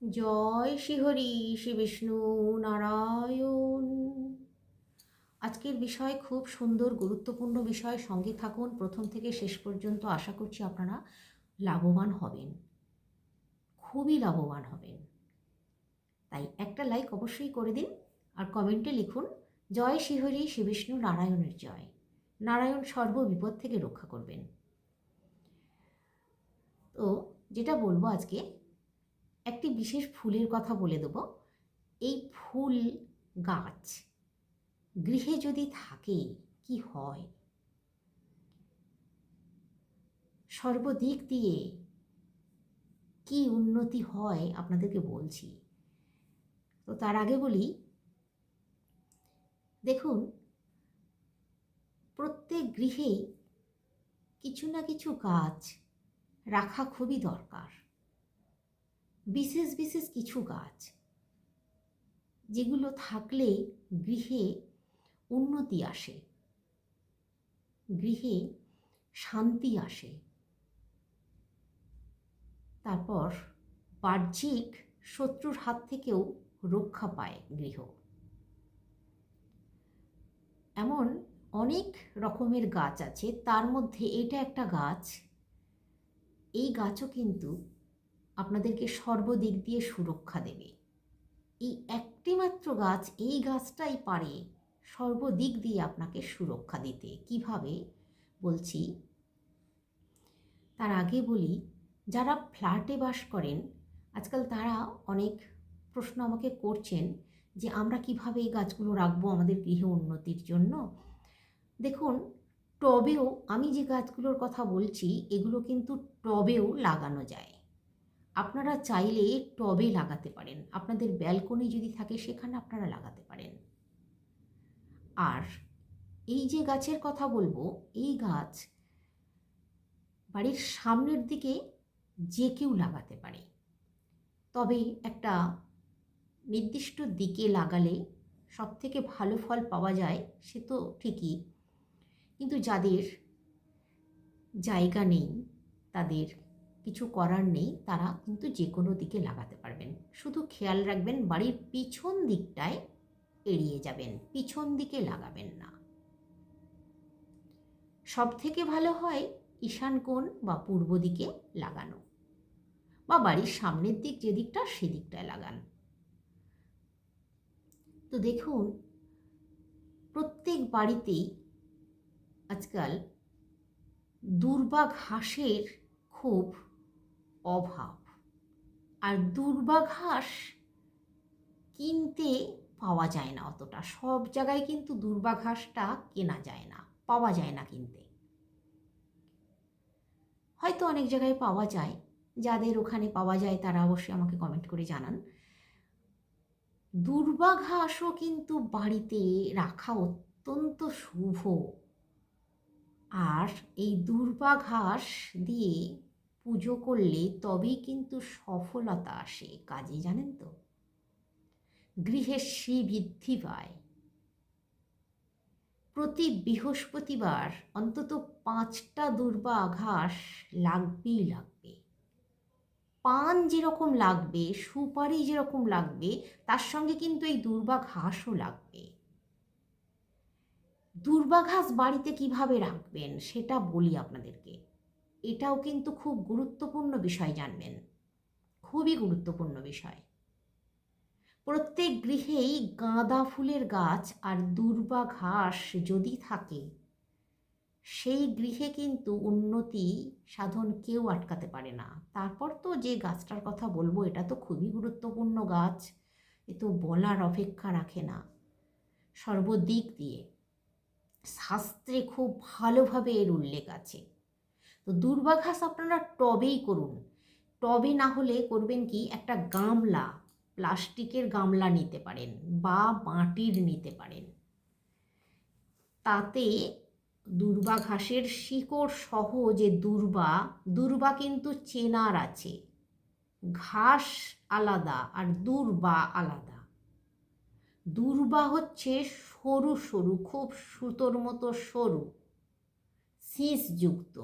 জয় শ্রীহরি শ্রী বিষ্ণু নারায়ণ। আজকের বিষয় খুব সুন্দর গুরুত্বপূর্ণ বিষয়, সঙ্গে থাকুন প্রথম থেকে শেষ পর্যন্ত। আশা করছি আপনারা লাভবান হবেন, খুবই লাভবান হবেন। তাই একটা লাইক অবশ্যই করে দিন আর কমেন্টে লিখুন জয় শ্রীহরি শ্রী বিষ্ণু নারায়ণের জয়। নারায়ণ সর্ববিপদ থেকে রক্ষা করবেন। তো যেটা বলবো আজকে, একটি বিশেষ ফুলের কথা বলে দেব। এই ফুল গাছ গৃহে যদি থাকে কি হয়, সর্বদিক দিয়ে কি উন্নতি হয় আপনাদেরকে বলছি। তো তার আগে বলি, দেখুন, প্রত্যেক গৃহেই কিছু না কিছু গাছ রাখা খুবই দরকার। বিশেষ বিশেষ কিছু গাছ যেগুলো থাকলে গৃহে উন্নতি আসে, গৃহে শান্তি আসে, তারপর বাহ্যিক শত্রুর হাত থেকেও রক্ষা পায় গৃহ। এমন অনেক রকমের গাছ আছে, তার মধ্যে এটা একটা গাছ। এই গাছও কিন্তু আপনাদেরকে সর্বদিক দিয়ে সুরক্ষা দেবে। এই একটি মাত্র গাছ, এই গাছটাই পারে সর্বদিক দিয়ে আপনাকে সুরক্ষা দিতে। কিভাবে বলছি, তার আগে বলি, যারা ফ্ল্যাটে বাস করেন আজকাল তারা অনেক প্রশ্ন আমাকে করছেন যে আমরা কিভাবে এই গাছগুলো রাখবো আমাদের গৃহ উন্নতির জন্য। দেখুন, টবেও আমি যে গাছগুলোর কথা বলছি এগুলো কিন্তু টবেও লাগানো যায়। আপনারা চাইলে টবে লাগাতে পারেন, আপনাদের ব্যালকনি যদি থাকে সেখানে আপনারা লাগাতে পারেন। আর এই যে গাছের কথা বলবো, এই গাছ বাড়ির সামনের দিকে যে কেউ লাগাতে পারে, তবে একটা নির্দিষ্ট দিকে লাগালে সবথেকে ভালো ফল পাওয়া যায় সে তো ঠিকই, কিন্তু যাদের জায়গা নেই, তাদের কিছু করার নেই, তারা কিন্তু যে কোনো দিকে লাগাতে পারবেন। শুধু খেয়াল রাখবেন বাড়ির পিছন দিকটায় এড়িয়ে যাবেন, পিছন দিকে লাগাবেন না। সব থেকে ভালো হয় ঈশান কোণ বা পূর্ব দিকে লাগানো, বা বাড়ির সামনের দিক যে দিকটা সেদিকটায় লাগান। তো দেখুন, প্রত্যেক বাড়িতেই আজকাল দূর্বা ঘাসের খুব অভাব। আর দূর্বা ঘাস কিনতে পাওয়া যায় না অতটা, সব জায়গায় কিন্তু দূর্বা ঘাসটা কেনা যায় না, পাওয়া যায় না কিনতে। হয়তো অনেক জায়গায় পাওয়া যায়, যাদের ওখানে পাওয়া যায় তারা অবশ্যই আমাকে কমেন্ট করে জানান। দূর্বা ঘাসও কিন্তু বাড়িতে রাখা অত্যন্ত শুভ। আর এই দূর্বা ঘাস দিয়ে পুজো করলে তবেই কিন্তু সফলতা আসে কাজে, জানেন তো। গৃহে শ্রীবৃদ্ধি পায়। প্রতি বৃহস্পতিবার অন্তত 5টা দূর্বা ঘাস লাগবেই লাগবে। পান যেরকম লাগবে, সুপারি যেরকম লাগবে, তার সঙ্গে কিন্তু এই দূর্বা ঘাসও লাগবে। দূর্বা ঘাস বাড়িতে কিভাবে রাখবেন সেটা বলি আপনাদেরকে। এটাও কিন্তু খুব গুরুত্বপূর্ণ বিষয়, জানবেন, খুবই গুরুত্বপূর্ণ বিষয়। প্রত্যেক গৃহেই গাঁদা ফুলের গাছ আর দূর্বা ঘাস যদি থাকে, সেই গৃহে কিন্তু উন্নতি সাধন কেউ আটকাতে পারে না। তারপর তো যে গাছটার কথা বলবো এটা তো খুবই গুরুত্বপূর্ণ গাছ, এ তো বলার অপেক্ষা রাখে না। সর্বদিক দিয়ে শাস্ত্রে খুব ভালোভাবে এর উল্লেখ আছে। তো দূর্বা ঘাস আপনারা টবেই করুন। টবে না হলে করবেন কি, একটা গামলা, প্লাস্টিকের গামলা নিতে পারেন বা মাটির নিতে পারেন। তাতে দূর্বা ঘাসের শিকড় সহ যে দূর্বা, দূর্বা কিন্তু চেনার আছে, ঘাস আলাদা আর দূর্বা আলাদা। দূর্বা হচ্ছে সরু সরু, খুব সুতোর মতো সরু, শীষযুক্ত,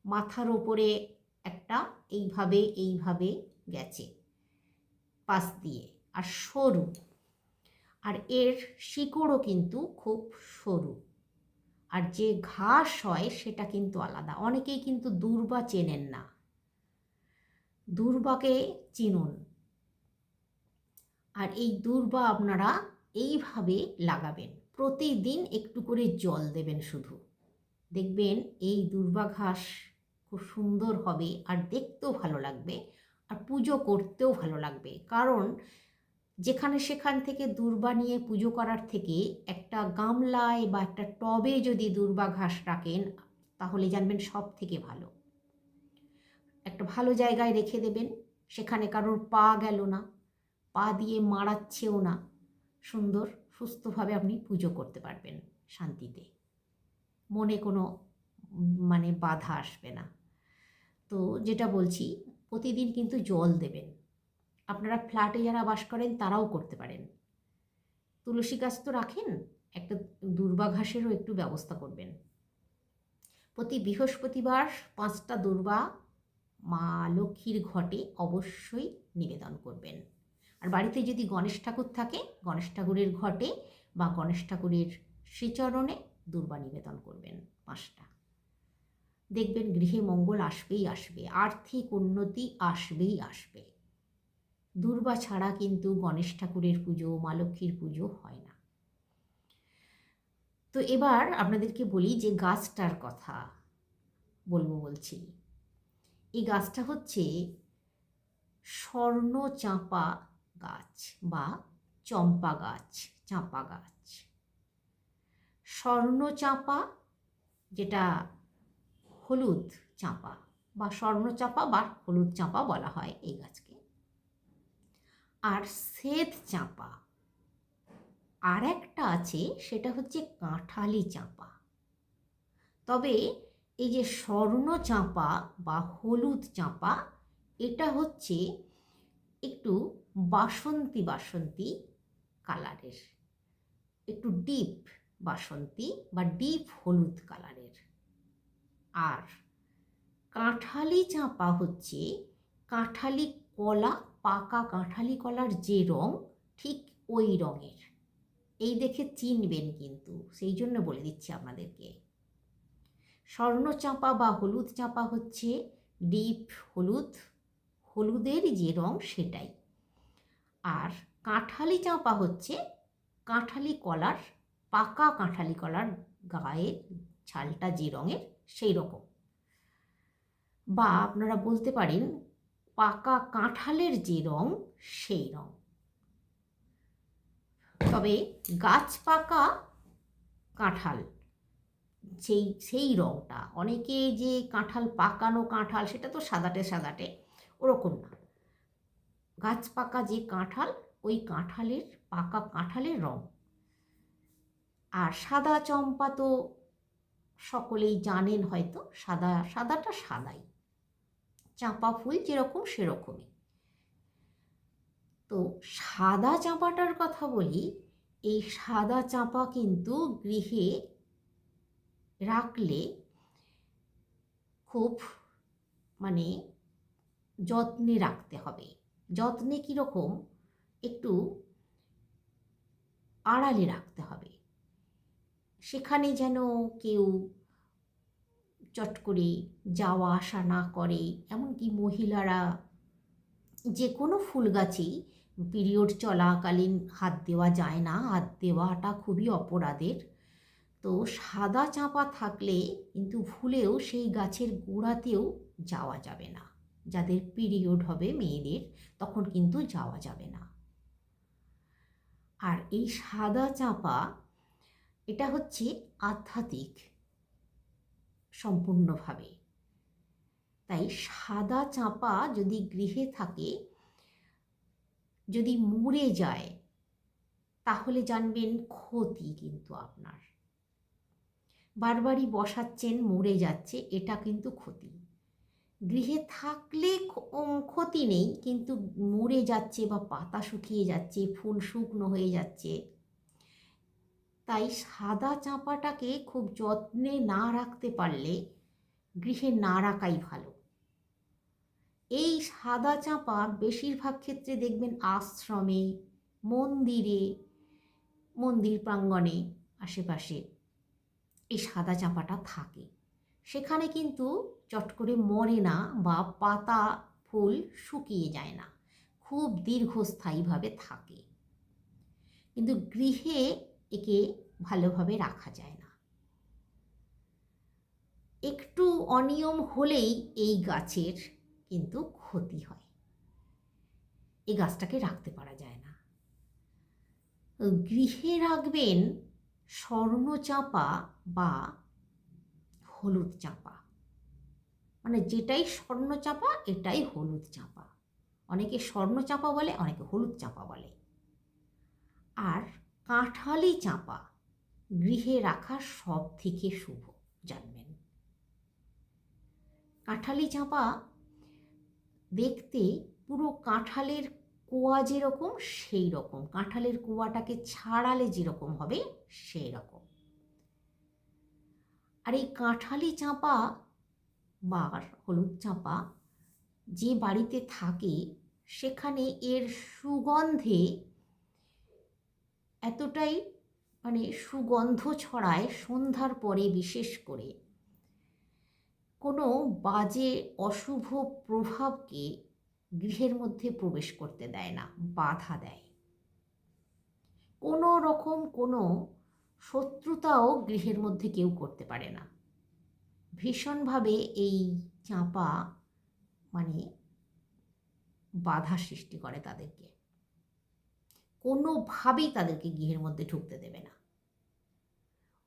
মাথার ওপরে একটা এইভাবে এইভাবে গেছে। পাশ দিয়ে, আর সরু, আর এর শিকড়ও কিন্তু খুব সরু। আর যে ঘাস হয় সেটা কিন্তু আলাদা। অনেকেই কিন্তু দূর্বা চেনেন না, দূর্বাকে চিনুন। আর এই দূর্বা আপনারা এইভাবে লাগাবেন, প্রতিদিন একটু করে জল দেবেন শুধু, দেখবেন এই দূর্বা ঘাস খুব সুন্দর হবে আর দেখতেও ভালো লাগবে, আর পুজো করতেও ভালো লাগবে। কারণ যেখানে সেখান থেকে দূর্বা নিয়ে পুজো করার থেকে একটা গামলায় বা একটা টবে যদি দূর্বা ঘাস রাখেন, তাহলে জানবেন সব থেকে ভালো। একটা ভালো জায়গায় রেখে দেবেন, সেখানে কারোর পা গেল না, পা দিয়ে মাড়াচ্ছেও না, সুন্দর সুস্থভাবে আপনি পুজো করতে পারবেন শান্তিতে, মনে কোনো মানে বাধা আসবে না। তো যেটা বলছি, প্রতিদিন কিন্তু জল দেবেন। আপনারা ফ্ল্যাটে যারা বাস করেন তারাও করতে পারেন। তুলসী গাছ তো রাখেন, একটা দূর্বা ঘাসেরও একটু ব্যবস্থা করবেন। প্রতি বৃহস্পতিবার 5টা দূর্বা মা লক্ষ্মীর ঘটে অবশ্যই নিবেদন করবেন। আর বাড়িতে যদি গণেশ ঠাকুর থাকে, গণেশ ঠাকুরের ঘটে বা গণেশ ঠাকুরের শ্রীচরণে দূর্বা নিবেদন করবেন 5টা। দেখবেন গৃহে মঙ্গল আসবেই আসবে, আর্থিক উন্নতি আসবেই আসবে। দূর্বা ছাড়া কিন্তু গণেশ ঠাকুরের পুজো, মা লক্ষ্মীর পুজো হয় না। তো এবার আপনাদেরকে বলি যে গাছটার কথা বলছি। এই গাছটা হচ্ছে স্বর্ণ চাঁপা গাছ বা চম্পা গাছ, চাঁপা গাছ। স্বর্ণ চাঁপা, যেটা হলুদ চাঁপা বা স্বর্ণ চাঁপা বা হলুদ চাঁপা বলা হয় এই গাছকে। আর শ্বেত চাঁপা আর একটা আছে, সেটা হচ্ছে কাঁঠালি চাঁপা। তবে এই যে স্বর্ণ চাঁপা বা হলুদ চাঁপা, এটা হচ্ছে একটু বাসন্তী বাসন্তী কালারের, একটু ডিপ বাসন্তী বা ডিপ হলুদ কালারের। আর কাঁঠালি চাঁপা হচ্ছে কাঁঠালি কলা, পাকা কাঁঠালি কলার যে রং, ঠিক ওই রঙের। এই দেখে চিনবেন কিন্তু, সেই জন্য বলে দিচ্ছি আপনাদেরকে। স্বর্ণ চাঁপা বা হলুদ চাঁপা হচ্ছে ডিপ হলুদ, হলুদের যে রং সেটাই। আর কাঁঠালি চাঁপা হচ্ছে কাঁঠালি কলার, পাকা কাঁঠালি কলার গায়ের ছালটা যে রঙের সেই রকম, বা আপনারা বলতে পারেন পাকা কাঁঠালের যে রং সেই রং। তবে গাছ পাকা কাঁঠাল সেই রংটা, অনেকে যে কাঁঠাল পাকানো কাঁঠাল সেটা তো সাদাটে সাদাটে, ওরকম না। গাছ পাকা যে কাঁঠাল, ওই কাঁঠালের পাকা কাঁঠালের রং। আর সাদা চম্পা তো সকলেই জানেন হয়তো, সাদাটা সাদাই, চাঁপা ফুল যেরকম সেরকমই। তো সাদা চাঁপাটার কথা বলি। এই সাদা চাঁপা কিন্তু গৃহে রাখলে খুব মানে যত্নে রাখতে হবে। যত্নে কীরকম, একটু আড়ালে রাখতে হবে, সেখানে যেন কেউ চট করে যাওয়া আসা না করে। এমনকি মহিলারা যে কোনো ফুল গাছেই পিরিয়ড চলাকালীন হাত দেওয়া যায় না, হাত দেওয়াটা খুবই অপরাধের। তো সাদা চাঁপা থাকলে কিন্তু ভুলেও সেই গাছের গোড়াতেও যাওয়া যাবে না। যাদের পিরিয়ড হবে মেয়েদের, তখন কিন্তু যাওয়া যাবে না। আর এই সাদা চাঁপা, এটা হচ্ছে আধ্যাত্মিক সম্পূর্ণভাবে। তাই সাদা চাঁপা যদি গৃহে থাকে, যদি মরে যায়, তাহলে জানবেন ক্ষতি কিন্তু আপনার। বারবারই বসাচ্ছেন, মরে যাচ্ছে, এটা কিন্তু ক্ষতি। গৃহে থাকলে ক্ষতি নেই, কিন্তু মরে যাচ্ছে বা পাতা শুকিয়ে যাচ্ছে, ফুল শুকনো হয়ে যাচ্ছে। তাই সাদা চাঁপাটাকে খুব যত্নে না রাখতে পারলে গৃহে না রাখাই ভালো। এই সাদা চাঁপা বেশিরভাগ ক্ষেত্রে দেখবেন আশ্রমে, মন্দিরে, মন্দির প্রাঙ্গণে আশেপাশে এই সাদা চাঁপাটা থাকে। সেখানে কিন্তু চট করে মরে না বা পাতা ফুল শুকিয়ে যায় না, খুব দীর্ঘস্থায়ীভাবে থাকে। কিন্তু গৃহে একে ভালোভাবে রাখা যায় না। একটু অনিয়ম হলেই এই গাছের কিন্তু ক্ষতি হয়, এই গাছটাকে রাখতে পারা যায় না। গৃহে রাখবেন স্বর্ণচাঁপা বা হলুদ চাঁপা, মানে যেটাই স্বর্ণচাঁপা এটাই হলুদ চাঁপা। অনেকে স্বর্ণচাঁপা বলে, অনেকে হলুদ চাঁপা বলে। আর কাঁঠালি চাঁপা গৃহে রাখা সব থেকে শুভ, জানবেন। কাঁঠালি চাঁপা দেখতে পুরো কাঁঠালের কোয়া যেরকম সেই রকম, কাঁঠালের কোয়াটাকে ছাড়ালে যেরকম হবে সেই রকম। আর এই কাঁঠালি চাঁপা বা হলুদ চাঁপা যে বাড়িতে থাকে সেখানে এর সুগন্ধে এতটাই মানে সুগন্ধ ছড়ায়, সন্ধ্যার পরে বিশেষ করে কোনো বাজে অশুভ প্রভাবকে গৃহের মধ্যে প্রবেশ করতে দেয় না, বাধা দেয়। কোনো রকম কোনো শত্রুতাও গৃহের মধ্যে কেউ করতে পারে না। ভীষণভাবে এই চাঁপা মানে বাধা সৃষ্টি করে তাদেরকে, কোনোভাবেই তাদেরকে গৃহের মধ্যে ঢুকতে দেবে না।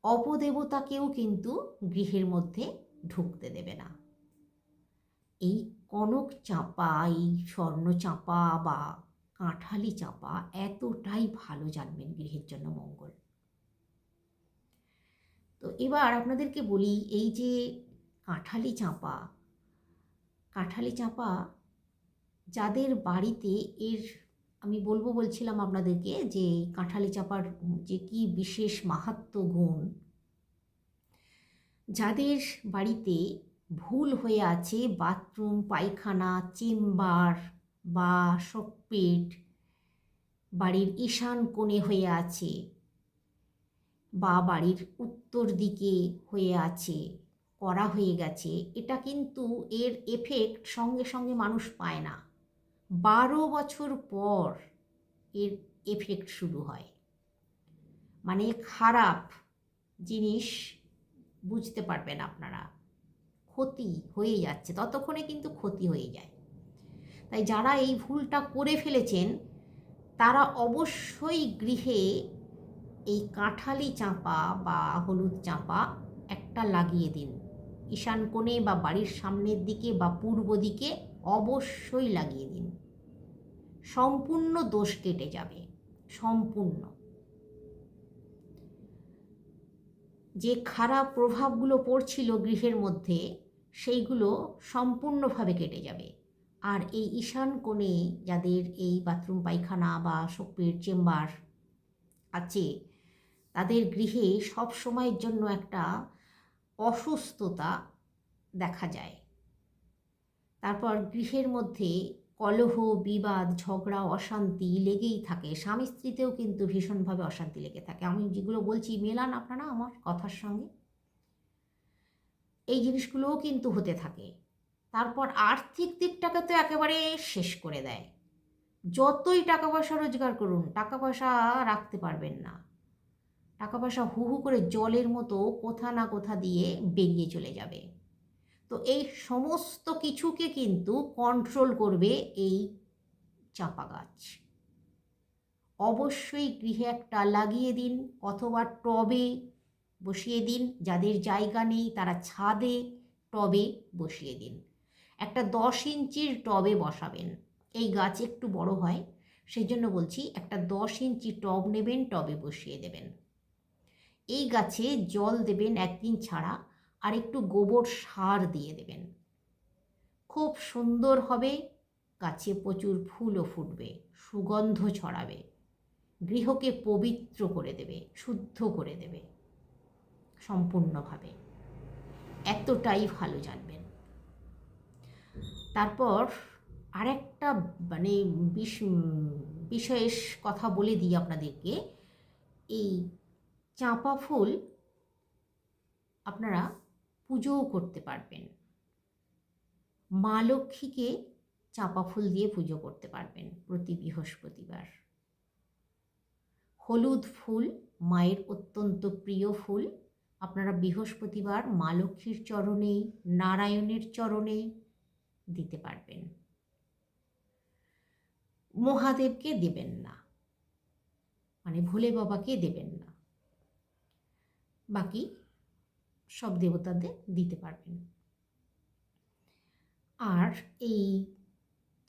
অপদেবতাকেও কিন্তু গৃহের মধ্যে ঢুকতে দেবে না। এই কনক চাঁপা, এই স্বর্ণ চাঁপা বা কাঁঠালি চাঁপা এতটাই ভালো, জানবেন, গৃহের জন্য মঙ্গল। তো এবার আপনাদেরকে বলি, এই যে কাঁঠালি চাঁপা, কাঁঠালি চাঁপা যাদের বাড়িতে এর আমি বলছিলাম আপনাদেরকে যে কাঁঠালি চাঁপার যে কি বিশেষ মাহাত্ম্য গুণ, যাদের বাড়িতে ভুল হয়ে আছে বাথরুম, পায়খানা, চেম্বার বা শোকপেট বাড়ির ঈশান কোণে হয়ে আছে বা বাড়ির উত্তর দিকে হয়ে আছে, করা হয়ে গেছে, এটা কিন্তু এর এফেক্ট সঙ্গে সঙ্গে মানুষ পায় না। 12 বছর পর এর এফেক্ট শুরু হয়। মানে খারাপ জিনিস বুঝতে পারবেন আপনারা, ক্ষতি হয়ে যাচ্ছে, ততক্ষণে কিন্তু ক্ষতি হয়ে যায়। তাই যারা এই ভুলটা করে ফেলেছেন তারা অবশ্যই গৃহে এই কাঁঠালি চাঁপা বা হলুদ চাঁপা একটা লাগিয়ে দিন। ঈশান কোণে বা বাড়ির সামনের দিকে বা পূর্ব দিকে অবশ্যই লাগিয়ে দিন। সম্পূর্ণ দোষ কেটে যাবে, সম্পূর্ণ। যে খারাপ প্রভাবগুলো পড়ছিল গৃহের মধ্যে সেইগুলো সম্পূর্ণভাবে কেটে যাবে। আর এই ঈশান কোণে যাদের এই বাথরুম, পায়খানা বা শোকপেট, চেম্বার আছে তাদের গৃহে সব সময়ের জন্য একটা অসুস্থতা দেখা যায়। তারপর গৃহের মধ্যে কলহ, বিবাদ, ঝগড়া, অশান্তি লেগেই থাকে। স্বামী স্ত্রীতেও কিন্তু ভীষণভাবে অশান্তি লেগে থাকে। আমি যেগুলো বলছি মেলান আপনারা আমার কথার সঙ্গে, এই জিনিসগুলোও কিন্তু হতে থাকে। তারপর আর্থিক দিকটাকে তো একেবারে শেষ করে দেয়। যতই টাকা পয়সা রোজগার করুন, টাকা পয়সা রাখতে পারবেন না। টাকা পয়সা হু হু করে জলের মতো কোথা না কোথা দিয়ে বেরিয়ে চলে যাবে। তো এই সমস্ত কিছুকে কিন্তু কন্ট্রোল করবে এই চাঁপা গাছ। অবশ্যই গৃহে একটা লাগিয়ে দিন অথবা টবে বসিয়ে দিন। যাদের জায়গা নেই তারা ছাদে টবে বসিয়ে দিন। একটা 10 ইঞ্চির টবে বসাবেন। এই গাছ একটু বড় হয়, সেই জন্য বলছি একটা 10 ইঞ্চি টব নেবেন, টবে বসিয়ে দেবেন। এই গাছে জল দেবেন একদিন ছাড়া, আর একটু গোবর সার দিয়ে দেবেন। খুব সুন্দর হবে, গাছে প্রচুর ফুলও ফুটবে, সুগন্ধ ছড়াবে, গৃহকে পবিত্র করে দেবে, শুদ্ধ করে দেবে সম্পূর্ণভাবে। এতটাই ভালো, জানবেন। তারপর আরেকটা মানে বিশেষ কথা বলে দিই আপনাদেরকে। এই চাঁপা ফুল আপনারা পুজোও করতে পারবেন। মা লক্ষ্মীকে চাঁপা ফুল দিয়ে পুজো করতে পারবেন প্রতি বৃহস্পতিবার। হলুদ ফুল মায়ের অত্যন্ত প্রিয় ফুল। আপনারা বৃহস্পতিবার মা লক্ষ্মীর চরণে, নারায়ণের চরণে দিতে পারবেন। মহাদেবকে দেবেন না, মানে ভোলে বাবাকে দেবেন না, বাকি সব দেবতাদের দিতে পারবেন। আর এই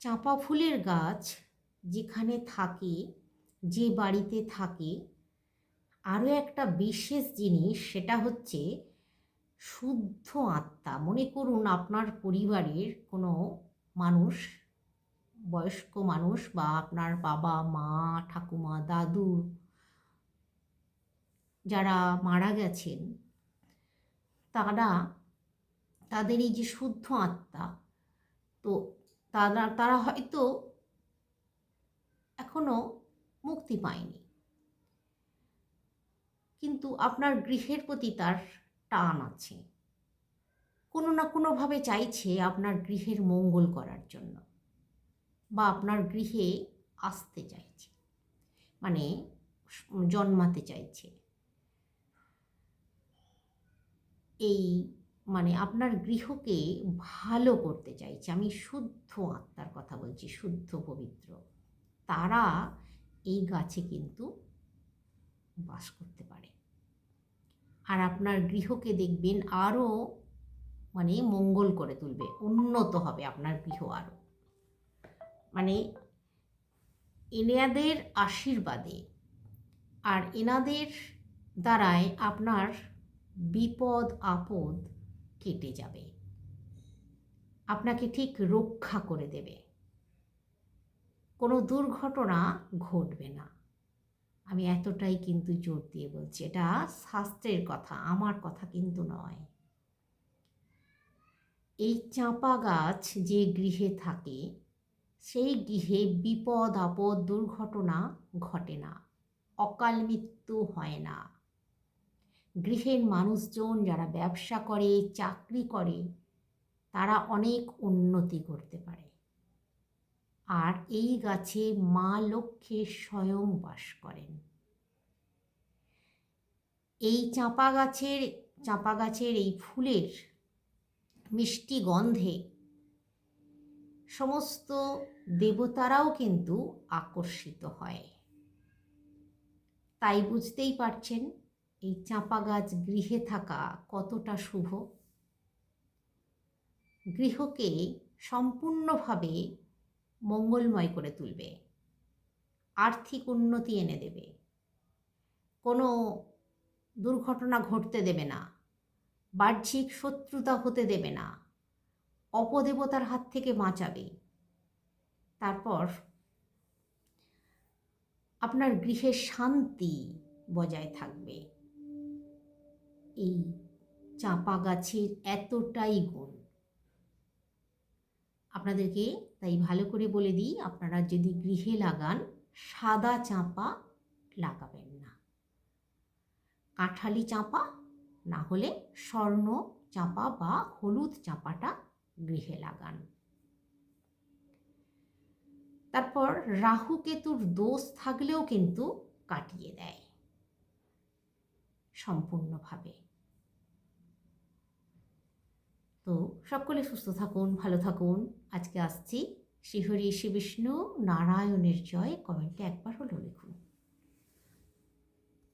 চাঁপা ফুলের গাছ যেখানে থাকে, যে বাড়িতে থাকে, আরও একটা বিশেষ জিনিস, সেটা হচ্ছে শুদ্ধ আত্মা। মনে করুন আপনার পরিবারের কোনো মানুষ, বয়স্ক মানুষ, বা আপনার বাবা মা ঠাকুমা দাদু যারা মারা গেছেন, তাদের এই যে শুদ্ধ আত্মা, তো তারা হয়তো এখনো মুক্তি পায়নি, কিন্তু আপনার গৃহের প্রতি তার টান আছে, কোনো না কোনোভাবে চাইছে আপনার গৃহের মঙ্গল করার জন্য, বা আপনার গৃহে আসতে চাইছে, মানে জন্মাতে চাইছে। এই মানে আপনার গৃহকে ভালো করতে চাইছে। আমি শুদ্ধ আত্মার কথা বলছি, শুদ্ধ পবিত্র। তারা এই গাছে কিন্তু বাস করতে পারে, আর আপনার গৃহকে দেখবেন আরও মানে মঙ্গল করে তুলবে, উন্নত হবে আপনার গৃহ আরও। মানে এনাদের আশীর্বাদে আর এনাদের দ্বারায় আপনার বিপদ আপদ কেটে যাবে, আপনাকে ঠিক রক্ষা করে দেবে, কোনো দুর্ঘটনা ঘটবে না। আমি এতটাই কিন্তু জোর দিয়ে বলছি, এটা শাস্ত্রের কথা, আমার কথা কিন্তু নয়। এই চাঁপা গাছ যে গৃহে থাকে, সেই গৃহে বিপদ আপদ দুর্ঘটনা ঘটে না, অকাল মৃত্যু হয় না। গৃহের মানুষজন যারা ব্যবসা করে, চাকরি করে, তারা অনেক উন্নতি করতে পারে। আর এই গাছে মা লক্ষ্মী স্বয়ং বাস করেন। এই চাঁপা গাছের এই ফুলের মিষ্টি গন্ধে সমস্ত দেবতারাও কিন্তু আকর্ষিত হয়। তাই বুঝতেই পারছেন এই চাঁপা গাছ গৃহে থাকা কতটা শুভ। গৃহকে সম্পূর্ণভাবে মঙ্গলময় করে তুলবে, আর্থিক উন্নতি এনে দেবে, কোনো দুর্ঘটনা ঘটতে দেবে না, বাহ্যিক শত্রুতা হতে দেবে না, অপদেবতার হাত থেকে বাঁচাবে। তারপর আপনার গৃহের শান্তি বজায় থাকবে। এই চাঁপা গাছের এতটাই গুণ। আপনাদেরকে তাই ভালো করে বলে দিই, আপনারা যদি গৃহে লাগান, সাদা চাঁপা লাগাবেন না, কাঁঠালি চাঁপা না হলে স্বর্ণ চাঁপা বা হলুদ চাঁপাটা গৃহে লাগান। তারপর রাহু কেতুর দোষ থাকলেও কিন্তু কাটিয়ে দেয় সম্পূর্ণভাবে। তো সকলে সুস্থ থাকুন, ভালো থাকুন। আজকে আসছি। শ্রীহরি শ্রী বিষ্ণু নারায়ণের জয় কমেন্টে একবার হলেও লিখুন।